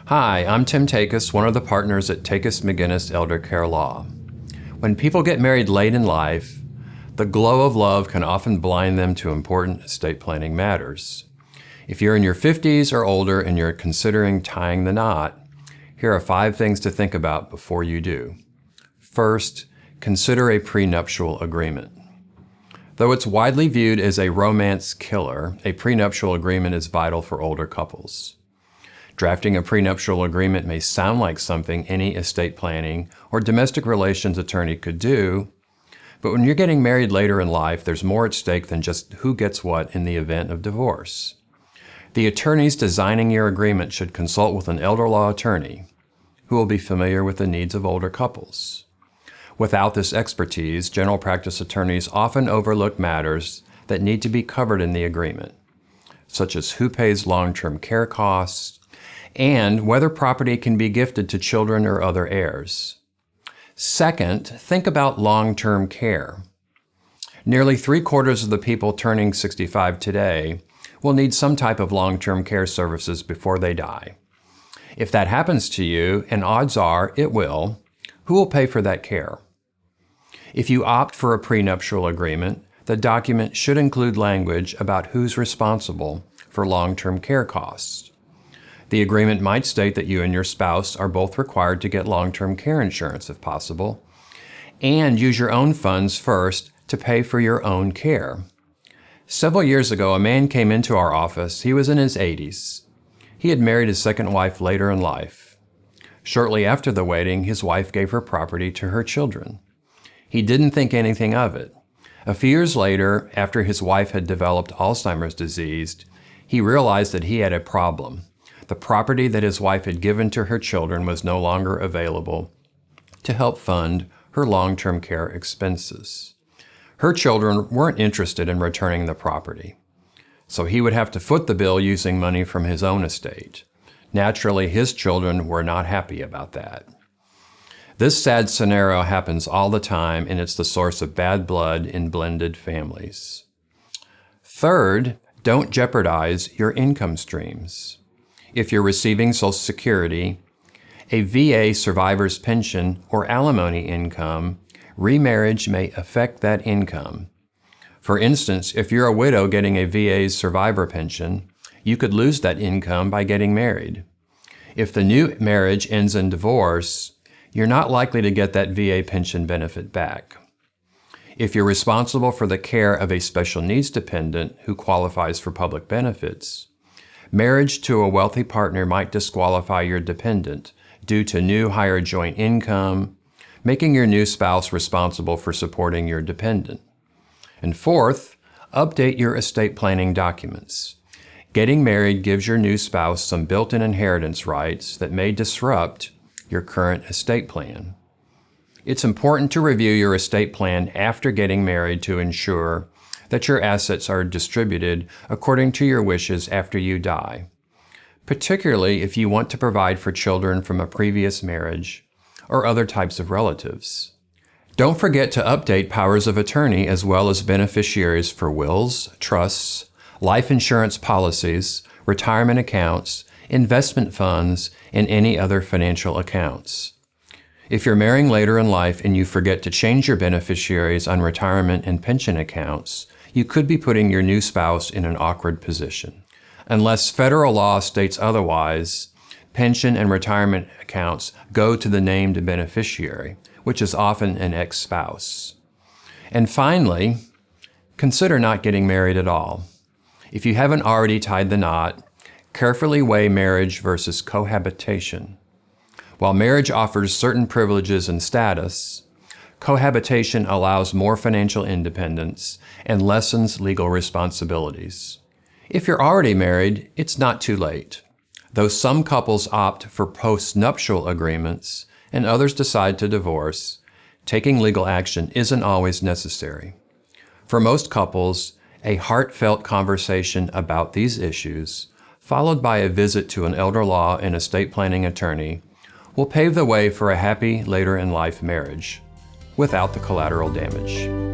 Hi, I'm Tim Takis, one of the partners at Takis McGinnis Elder Care Law. When people get married late in life, the glow of love can often blind them to important estate planning matters. If you're in your 50s or older and you're considering tying the knot, here are 5 things to think about before you do. First, consider a prenuptial agreement. Though it's widely viewed as a romance killer, a prenuptial agreement is vital for older couples. Drafting a prenuptial agreement may sound like something any estate planning or domestic relations attorney could do, but when you're getting married later in life, there's more at stake than just who gets what in the event of divorce. The attorneys designing your agreement should consult with an elder law attorney who will be familiar with the needs of older couples. Without this expertise, general practice attorneys often overlook matters that need to be covered in the agreement, such as who pays long-term care costs, and whether property can be gifted to children or other heirs. Second, think about long-term care. Nearly 3/4 of the people turning 65 today will need some type of long-term care services before they die. If that happens to you, and odds are it will, who will pay for that care? If you opt for a prenuptial agreement, the document should include language about who's responsible for long-term care costs. The agreement might state that you and your spouse are both required to get long-term care insurance if possible, and use your own funds first to pay for your own care. Several years ago, a man came into our office. He was in his 80s. He had married his second wife later in life. Shortly after the wedding, his wife gave her property to her children. He didn't think anything of it. A few years later, after his wife had developed Alzheimer's disease, he realized that he had a problem. The property that his wife had given to her children was no longer available to help fund her long-term care expenses. Her children weren't interested in returning the property, so he would have to foot the bill using money from his own estate. Naturally, his children were not happy about that. This sad scenario happens all the time, and it's the source of bad blood in blended families. Third, don't jeopardize your income streams. If you're receiving Social Security, a VA survivor's pension, or alimony income, remarriage may affect that income. For instance, if you're a widow getting a VA's survivor pension, you could lose that income by getting married. If the new marriage ends in divorce, you're not likely to get that VA pension benefit back. If you're responsible for the care of a special needs dependent who qualifies for public benefits, marriage to a wealthy partner might disqualify your dependent due to new higher joint income, making your new spouse responsible for supporting your dependent. And fourth, update your estate planning documents. Getting married gives your new spouse some built-in inheritance rights that may disrupt your current estate plan. It's important to review your estate plan after getting married to ensure that your assets are distributed according to your wishes after you die, particularly if you want to provide for children from a previous marriage or other types of relatives. Don't forget to update powers of attorney as well as beneficiaries for wills, trusts, life insurance policies, retirement accounts, investment funds, and any other financial accounts. If you're marrying later in life and you forget to change your beneficiaries on retirement and pension accounts, you could be putting your new spouse in an awkward position. Unless federal law states otherwise, pension and retirement accounts go to the named beneficiary, which is often an ex-spouse. And finally, consider not getting married at all. If you haven't already tied the knot, carefully weigh marriage versus cohabitation. While marriage offers certain privileges and status, cohabitation allows more financial independence and lessens legal responsibilities. If you're already married, it's not too late. Though some couples opt for post-nuptial agreements and others decide to divorce, taking legal action isn't always necessary. For most couples, a heartfelt conversation about these issues, followed by a visit to an elder law and estate planning attorney, will pave the way for a happy later in life marriage without the collateral damage.